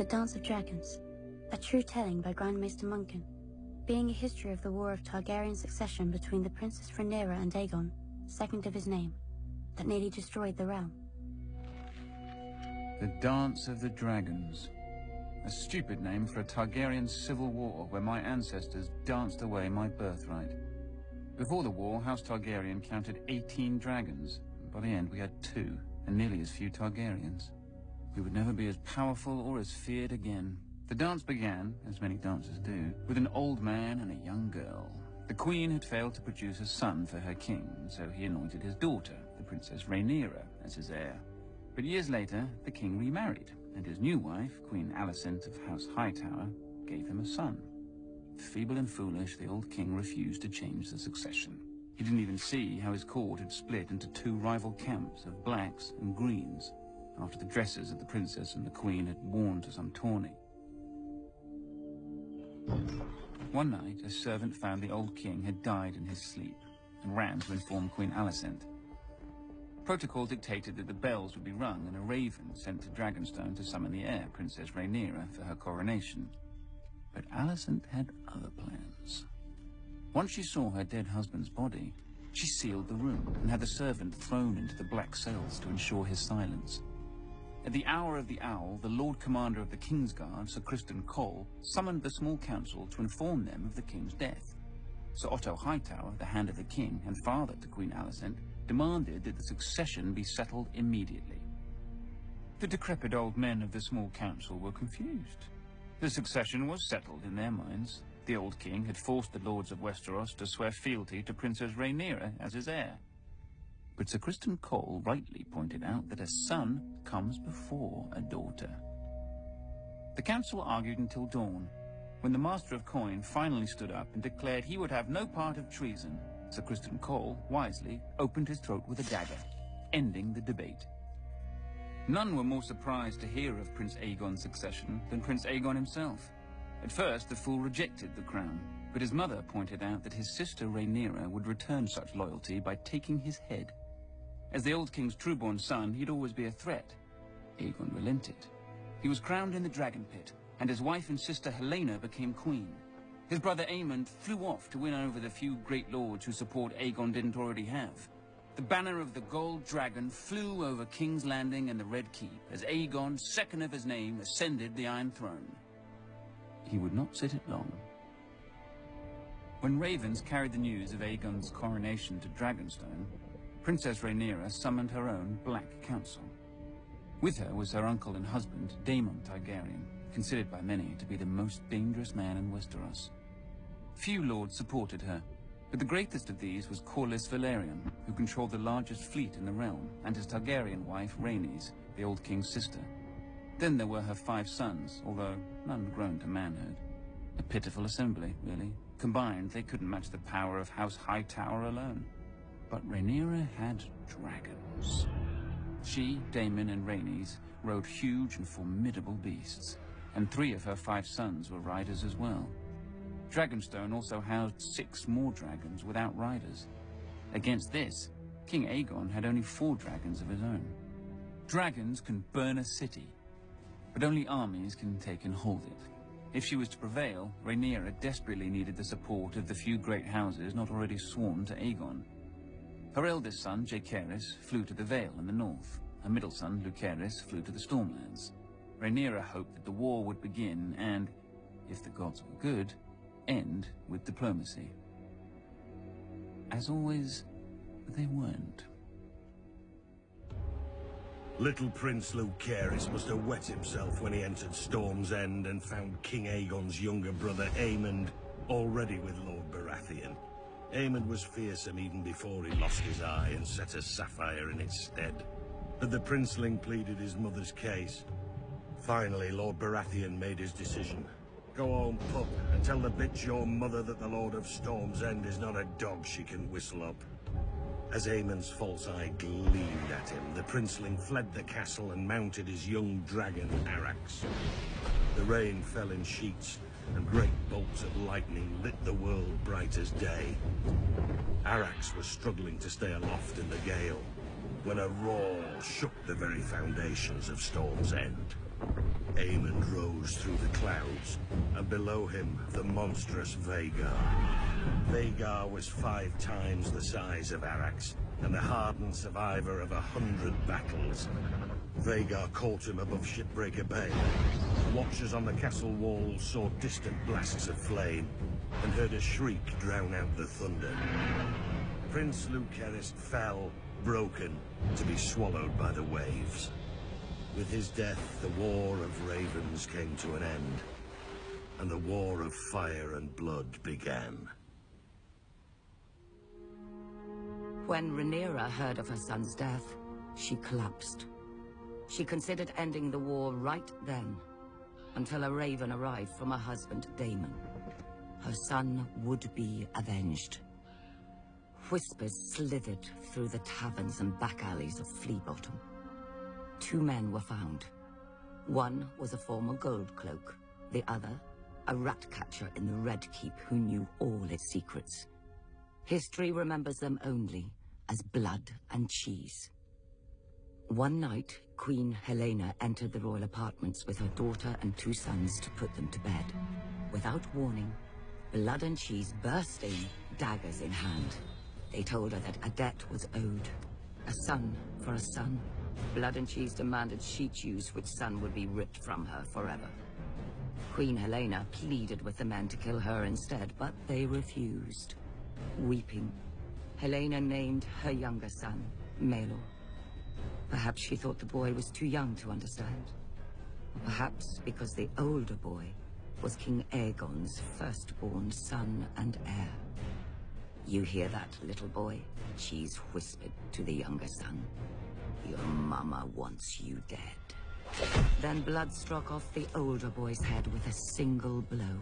The Dance of Dragons, a true telling by Grandmaster Munkin, being a history of the war of Targaryen succession between the Princess Rhaenyra and Aegon, second of his name, that nearly destroyed the realm. The Dance of the Dragons. A stupid name for a Targaryen civil war where my ancestors danced away my birthright. Before the war, House Targaryen counted 18 dragons. By the end, we had 2, and nearly as few Targaryens. We would never be as powerful or as feared again. The dance began, as many dances do, with an old man and a young girl. The queen had failed to produce a son for her king, so he anointed his daughter, the Princess Rhaenyra, as his heir. But years later, the king remarried, and his new wife, Queen Alicent of House Hightower, gave him a son. Feeble and foolish, the old king refused to change the succession. He didn't even see how his court had split into 2 rival camps of blacks and greens, after the dresses that the princess and the queen had worn to some tourney. One night, a servant found the old king had died in his sleep, and ran to inform Queen Alicent. Protocol dictated that the bells would be rung and a raven sent to Dragonstone to summon the heir, Princess Rhaenyra, for her coronation. But Alicent had other plans. Once she saw her dead husband's body, she sealed the room and had the servant thrown into the black cells to ensure his silence. At the hour of the owl, the Lord Commander of the Kingsguard, Sir Criston Cole, summoned the small council to inform them of the king's death. Sir Otto Hightower, the Hand of the King and father to Queen Alicent, demanded that the succession be settled immediately. The decrepit old men of the small council were confused. The succession was settled in their minds. The old king had forced the lords of Westeros to swear fealty to Princess Rhaenyra as his heir. But Sir Criston Cole rightly pointed out that a son comes before a daughter. The council argued until dawn, when the Master of Coin finally stood up and declared he would have no part of treason. Sir Criston Cole, wisely, opened his throat with a dagger, ending the debate. None were more surprised to hear of Prince Aegon's succession than Prince Aegon himself. At first, the fool rejected the crown, but his mother pointed out that his sister Rhaenyra would return such loyalty by taking his head. As the old king's true-born son, he'd always be a threat. Aegon relented. He was crowned in the Dragon Pit, and his wife and sister Helaena became queen. His brother Aemond flew off to win over the few great lords whose support Aegon didn't already have. The banner of the Gold Dragon flew over King's Landing and the Red Keep as Aegon, second of his name, ascended the Iron Throne. He would not sit it long. When ravens carried the news of Aegon's coronation to Dragonstone, Princess Rhaenyra summoned her own Black Council. With her was her uncle and husband, Daemon Targaryen, considered by many to be the most dangerous man in Westeros. Few lords supported her, but the greatest of these was Corlys Velaryon, who controlled the largest fleet in the realm, and his Targaryen wife, Rhaenys, the old king's sister. Then there were her 5 sons, although none grown to manhood. A pitiful assembly, really. Combined, they couldn't match the power of House Hightower alone. But Rhaenyra had dragons. She, Daemon, and Rhaenys rode huge and formidable beasts, and 3 of her 5 sons were riders as well. Dragonstone also housed 6 more dragons without riders. Against this, King Aegon had only 4 dragons of his own. Dragons can burn a city, but only armies can take and hold it. If she was to prevail, Rhaenyra desperately needed the support of the few great houses not already sworn to Aegon. Her eldest son, Jaehaerys, flew to the Vale in the north. Her middle son, Lucerys, flew to the Stormlands. Rhaenyra hoped that the war would begin and, if the gods were good, end with diplomacy. As always, they weren't. Little Prince Lucerys must have wet himself when he entered Storm's End and found King Aegon's younger brother Aemond already with Lord Baratheon. Aemond was fearsome even before he lost his eye and set a sapphire in its stead. But the princeling pleaded his mother's case. Finally, Lord Baratheon made his decision. Go home, pup, and tell the bitch your mother that the Lord of Storm's End is not a dog she can whistle up. As Aemond's false eye gleamed at him, the princeling fled the castle and mounted his young dragon, Arrax. The rain fell in sheets, and great bolts of lightning lit the world bright as day. Arrax was struggling to stay aloft in the gale, when a roar shook the very foundations of Storm's End. Aemond rose through the clouds, and below him, the monstrous Vhagar. Vhagar was 5 times the size of Arrax, and a hardened survivor of 100 battles. Vhagar caught him above Shipbreaker Bay. Watchers on the castle walls saw distant blasts of flame, and heard a shriek drown out the thunder. Prince Lucerys fell, broken, to be swallowed by the waves. With his death, the War of Ravens came to an end, and the War of Fire and Blood began. When Rhaenyra heard of her son's death, she collapsed. She considered ending the war right then, until a raven arrived from her husband, Daemon. Her son would be avenged. Whispers slithered through the taverns and back alleys of Fleabottom. 2 men were found. One was a former Goldcloak, the other, a rat catcher in the Red Keep who knew all its secrets. History remembers them only as blood and cheese. One night, Queen Helaena entered the royal apartments with her daughter and 2 sons to put them to bed. Without warning, Blood and Cheese burst in, daggers in hand. They told her that a debt was owed. A son for a son. Blood and Cheese demanded she choose which son would be ripped from her forever. Queen Helaena pleaded with the men to kill her instead, but they refused. Weeping, Helaena named her younger son, Maelor. Perhaps she thought the boy was too young to understand. Perhaps because the older boy was King Aegon's firstborn son and heir. "You hear that, little boy?" Cheese whispered to the younger son. "Your mama wants you dead." Then Blood struck off the older boy's head with a single blow.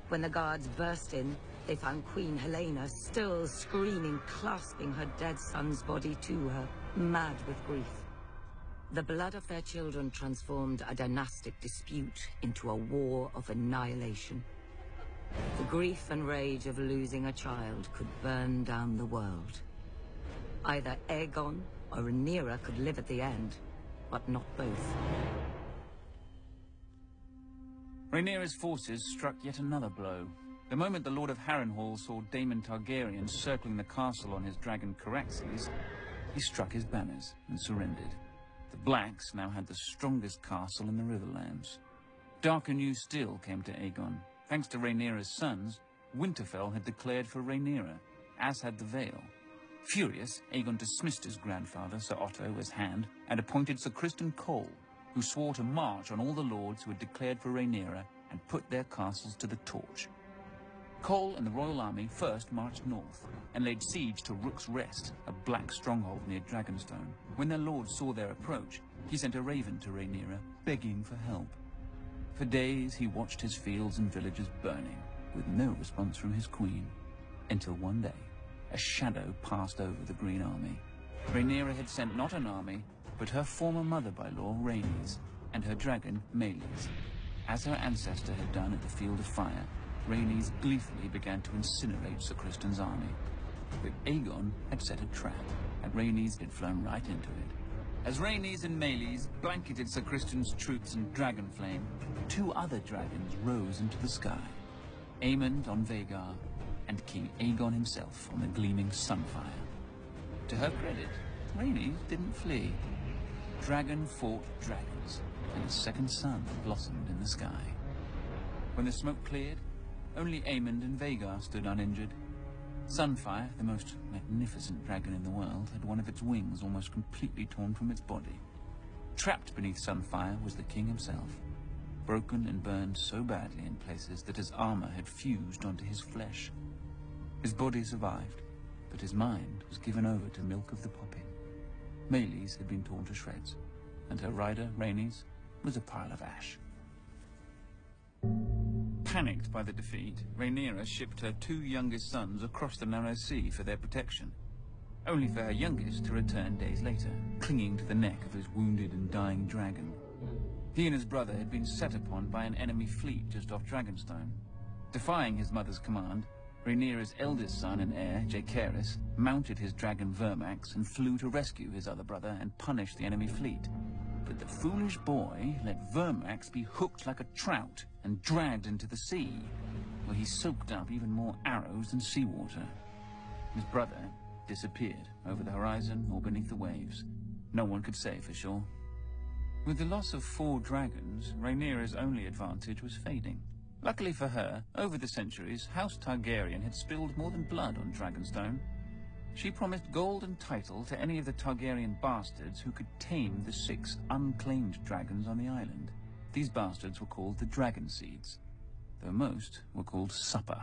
When the guards burst in, they found Queen Helaena still screaming, clasping her dead son's body to her, mad with grief. The blood of their children transformed a dynastic dispute into a war of annihilation. The grief and rage of losing a child could burn down the world. Either Aegon or Rhaenyra could live at the end, but not both. Rhaenyra's forces struck yet another blow. The moment the Lord of Harrenhal saw Daemon Targaryen circling the castle on his dragon Caraxes, he struck his banners and surrendered. The Blacks now had the strongest castle in the Riverlands. Darker news still came to Aegon. Thanks to Rhaenyra's sons, Winterfell had declared for Rhaenyra, as had the Vale. Furious, Aegon dismissed his grandfather, Sir Otto, as Hand, and appointed Sir Criston Cole, who swore to march on all the lords who had declared for Rhaenyra and put their castles to the torch. Cole and the royal army first marched north and laid siege to Rook's Rest, a black stronghold near Dragonstone. When their lord saw their approach, he sent a raven to Rhaenyra, begging for help. For days he watched his fields and villages burning, with no response from his queen, until one day, a shadow passed over the Green Army. Rhaenyra had sent not an army, but her former mother-by-law, Rhaenys, and her dragon, Meleys. As her ancestor had done at the Field of Fire, Rhaenys gleefully began to incinerate Sir Criston's army. But Aegon had set a trap, and Rhaenys had flown right into it. As Rhaenys and Meleys blanketed Sir Criston's troops in dragon flame, 2 other dragons rose into the sky. Aemond on Vhagar, and King Aegon himself on the gleaming Sunfire. To her credit, Rhaenys didn't flee. Dragon fought dragons, and a second sun blossomed in the sky. When the smoke cleared, only Aemond and Vhagar stood uninjured. Sunfire, the most magnificent dragon in the world, had one of its wings almost completely torn from its body. Trapped beneath Sunfire was the king himself, broken and burned so badly in places that his armor had fused onto his flesh. His body survived, but his mind was given over to milk of the poppy. Meleys had been torn to shreds, and her rider, Rhaenys, was a pile of ash. Panicked by the defeat, Rhaenyra shipped her 2 youngest sons across the narrow sea for their protection, only for her youngest to return days later, clinging to the neck of his wounded and dying dragon. He and his brother had been set upon by an enemy fleet just off Dragonstone. Defying his mother's command, Rhaenyra's eldest son and heir, Jaehaerys, mounted his dragon Vermax and flew to rescue his other brother and punish the enemy fleet. but the foolish boy let Vermax be hooked like a trout and dragged into the sea, where he soaked up even more arrows than seawater. His brother disappeared over the horizon or beneath the waves. No one could say for sure. With the loss of 4 dragons, Rhaenyra's only advantage was fading. Luckily for her, over the centuries, House Targaryen had spilled more than blood on Dragonstone. She promised gold and title to any of the Targaryen bastards who could tame the 6 unclaimed dragons on the island. These bastards were called the Dragonseeds, though most were called Supper.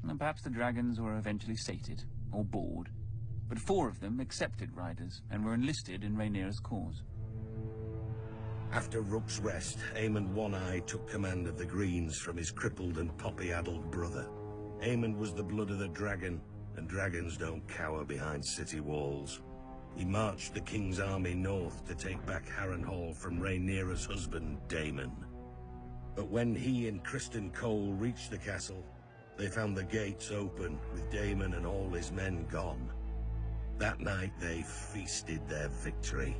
And perhaps the dragons were eventually sated, or bored, but 4 of them accepted riders and were enlisted in Rhaenyra's cause. After Rook's Rest, Aemond One-Eye took command of the Greens from his crippled and poppy-addled brother. Aemond was the blood of the dragon, and dragons don't cower behind city walls. He marched the king's army north to take back Harrenhal from Rhaenyra's husband, Daemon. But when he and Criston Cole reached the castle, they found the gates open, with Daemon and all his men gone. That night they feasted their victory.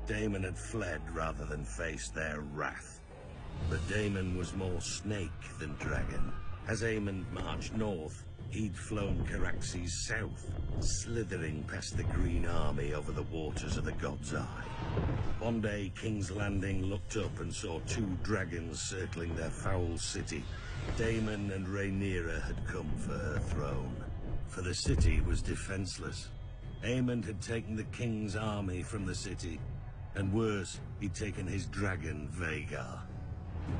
Daemon had fled rather than face their wrath. But Daemon was more snake than dragon. As Aemond marched north, he'd flown Caraxes south, slithering past the Green Army over the waters of the God's Eye. One day, King's Landing looked up and saw 2 dragons circling their foul city. Daemon and Rhaenyra had come for her throne, for the city was defenseless. Aemond had taken the king's army from the city, and worse, he'd taken his dragon, Vhagar.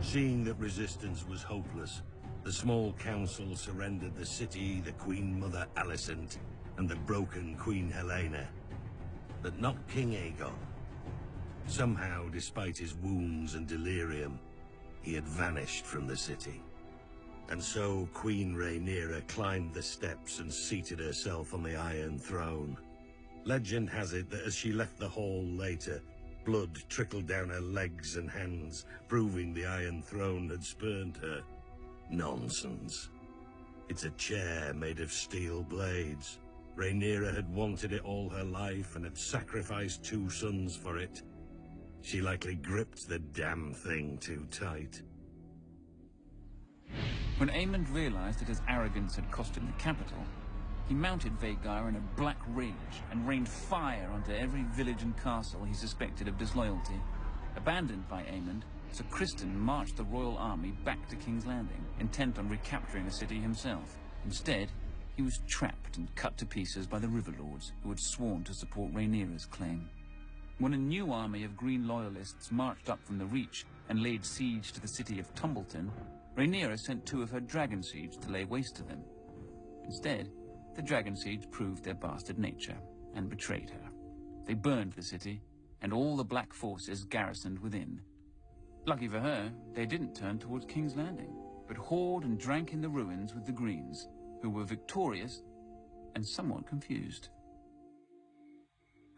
Seeing that resistance was hopeless, the small council surrendered the city, the Queen Mother Alicent, and the broken Queen Helena. But not King Aegon. Somehow, despite his wounds and delirium, he had vanished from the city. And so Queen Rhaenyra climbed the steps and seated herself on the Iron Throne. Legend has it that as she left the hall later, blood trickled down her legs and hands, proving the Iron Throne had spurned her. Nonsense. It's a chair made of steel blades. Rhaenyra had wanted it all her life and had sacrificed 2 sons for it. She likely gripped the damn thing too tight. When Aemond realized that his arrogance had cost him the capital, he mounted Vhagar in a black rage and rained fire onto every village and castle he suspected of disloyalty. Abandoned by Aemond, Sir Criston marched the royal army back to King's Landing, intent on recapturing the city himself. Instead, he was trapped and cut to pieces by the Riverlords, who had sworn to support Rhaenyra's claim. When a new army of Green Loyalists marched up from the Reach and laid siege to the city of Tumbleton, Rhaenyra sent 2 of her Dragonseeds to lay waste to them. Instead, the Dragonseeds proved their bastard nature and betrayed her. They burned the city, and all the Black forces garrisoned within. Lucky for her, they didn't turn towards King's Landing, but hawed and drank in the ruins with the Greens, who were victorious and somewhat confused.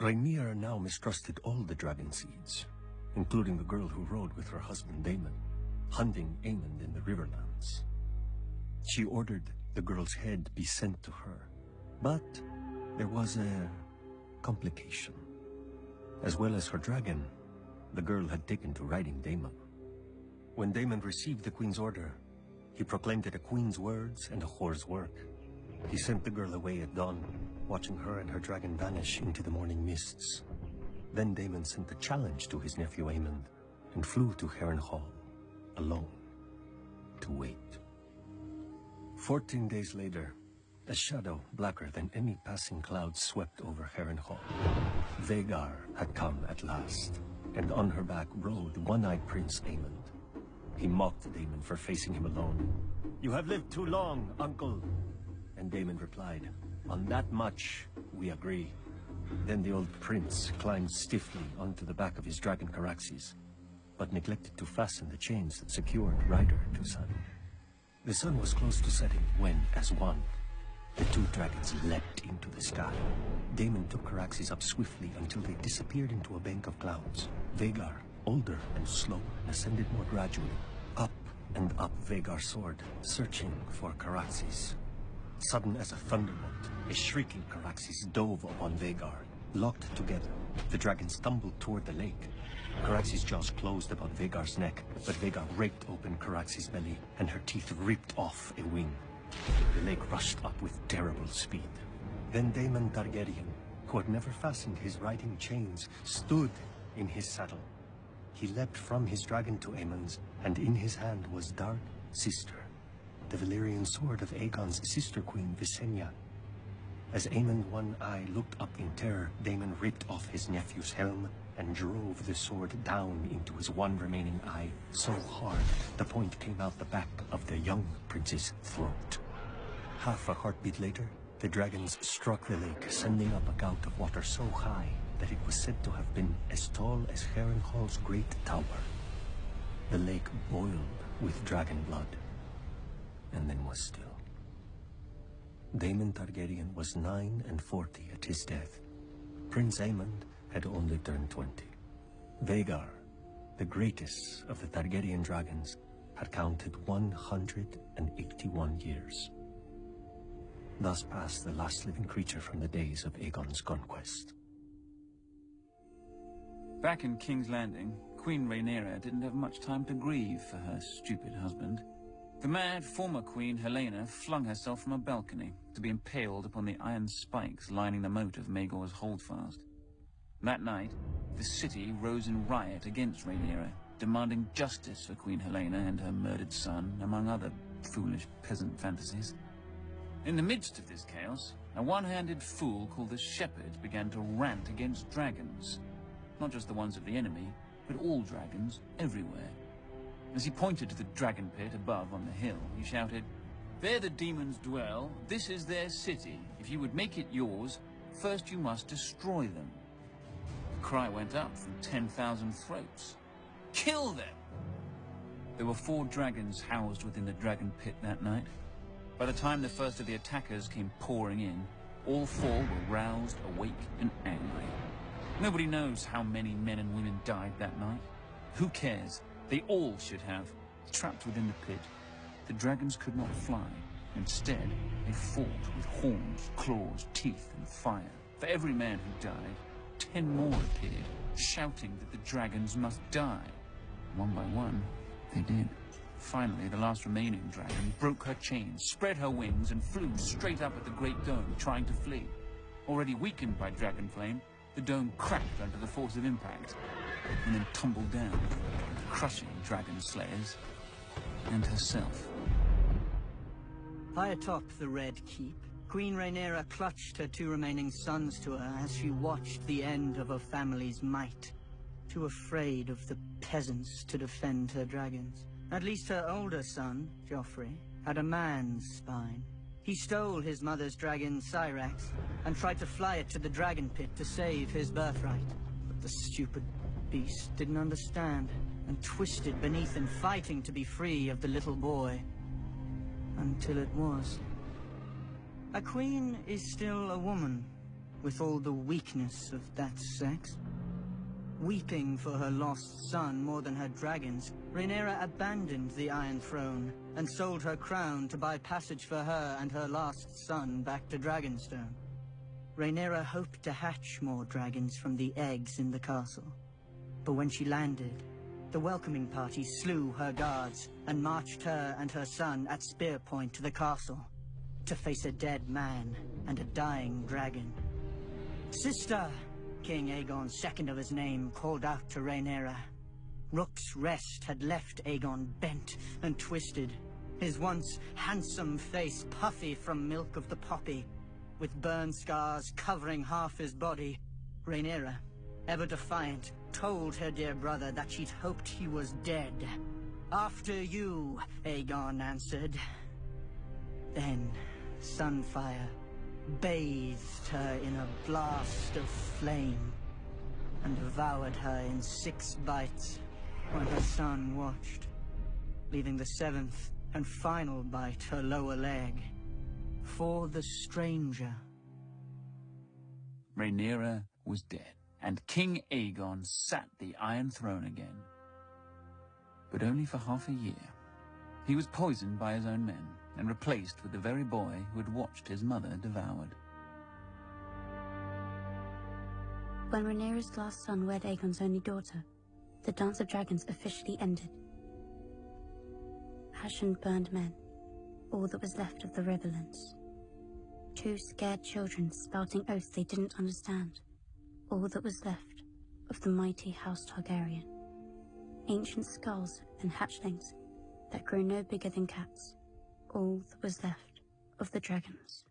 Rhaenyra now mistrusted all the Dragonseeds, including the girl who rode with her husband Daemon, hunting Aemond in the Riverlands. She ordered the girl's head be sent to her, but there was a complication. As well as her dragon, the girl had taken to riding Daemon. When Daemon received the queen's order, he proclaimed it a queen's words and a whore's work. He sent the girl away at dawn, watching her and her dragon vanish into the morning mists. Then Daemon sent a challenge to his nephew Aemond, and flew to Harrenhal, alone, to wait. 14 days later, a shadow blacker than any passing cloud swept over Harrenhal. Vhagar had come at last, and on her back rode one-eyed Prince Aemond. He mocked Daemon for facing him alone. "You have lived too long, uncle." And Daemon replied, "On that much, we agree." Then the old prince climbed stiffly onto the back of his dragon Caraxes, but neglected to fasten the chains that secured rider to son. The sun was close to setting when, as one, the 2 dragons leapt into the sky. Daemon took Caraxes up swiftly until they disappeared into a bank of clouds. Vhagar, older and slow, ascended more gradually. Up and up Vhagar soared, searching for Caraxes. Sudden as a thunderbolt, a shrieking Caraxes dove upon Vhagar. Locked together, the dragons stumbled toward the lake. Caraxes' jaws closed about Vhagar's neck, but Vhagar raked open Caraxes' belly, and her teeth ripped off a wing. The lake rushed up with terrible speed. Then Daemon Targaryen, who had never fastened his riding chains, stood in his saddle. He leapt from his dragon to Aemon's, and in his hand was Dark Sister, the Valyrian sword of Aegon's sister queen, Visenya. As Aemon's one eye looked up in terror, Daemon ripped off his nephew's helm and drove the sword down into his one remaining eye so hard the point came out the back of the young prince's throat. Half a heartbeat later, the dragons struck the lake, sending up a gout of water so high that it was said to have been as tall as Harrenhal's great tower. The lake boiled with dragon blood, and then was still. Daemon Targaryen was 49 at his death. Prince Aemond had only turned 20. Vhagar, the greatest of the Targaryen dragons, had counted 181 years. Thus passed the last living creature from the days of Aegon's conquest. Back in King's Landing, Queen Rhaenyra didn't have much time to grieve for her stupid husband. The mad former queen, Helaena, flung herself from a balcony to be impaled upon the iron spikes lining the moat of Maegor's holdfast. That night, the city rose in riot against Rhaenyra, demanding justice for Queen Helaena and her murdered son, among other foolish peasant fantasies. In the midst of this chaos, a one-handed fool called the Shepherd began to rant against dragons. Not just the ones of the enemy, but all dragons everywhere. As he pointed to the dragon pit above on the hill, he shouted, "There the demons dwell, this is their city. If you would make it yours, first you must destroy them." The cry went up from 10,000 throats. "Kill them!" There were 4 dragons housed within the dragon pit that night. By the time the first of the attackers came pouring in, all 4 were roused, awake, and angry. Nobody knows how many men and women died that night. Who cares? They all should have. Trapped within the pit, the dragons could not fly. Instead, they fought with horns, claws, teeth, and fire. For every man who died, 10 more appeared, shouting that the dragons must die. One by one, they did. Finally, the last remaining dragon broke her chains, spread her wings, and flew straight up at the Great Dome, trying to flee. Already weakened by dragon flame, the dome cracked under the force of impact, and then tumbled down, crushing dragon slayers and herself. High atop the Red Keep, Queen Rhaenyra clutched her 2 remaining sons to her as she watched the end of her family's might, too afraid of the peasants to defend her dragons. At least her older son, Joffrey, had a man's spine. He stole his mother's dragon, Syrax, and tried to fly it to the dragon pit to save his birthright. But the stupid beast didn't understand, and twisted beneath him, fighting to be free of the little boy. Until it was. A queen is still a woman, with all the weakness of that sex. Weeping for her lost son more than her dragons, Rhaenyra abandoned the Iron Throne and sold her crown to buy passage for her and her last son back to Dragonstone. Rhaenyra hoped to hatch more dragons from the eggs in the castle. But when she landed, the welcoming party slew her guards and marched her and her son at spear point to the castle to face a dead man and a dying dragon. "Sister!" King Aegon, second of his name, called out to Rhaenyra. Rook's Rest had left Aegon bent and twisted, his once handsome face puffy from milk of the poppy, with burn scars covering half his body. Rhaenyra, ever defiant, told her dear brother that she'd hoped he was dead. "After you," Aegon answered. Then, Sunfire bathed her in a blast of flame and devoured her in 6 bites when her son watched, leaving the 7th and final bite, her lower leg, for the stranger. Rhaenyra was dead, and King Aegon sat the Iron Throne again. But only for half a year. He was poisoned by his own men, and replaced with the very boy who had watched his mother devoured. When Rhaenyra's last son wed Aegon's only daughter, the Dance of Dragons officially ended. Ashen burned men, all that was left of the Riverlands. Two scared children spouting oaths they didn't understand, all that was left of the mighty House Targaryen. Ancient skulls and hatchlings that grew no bigger than cats, all that was left of the dragons.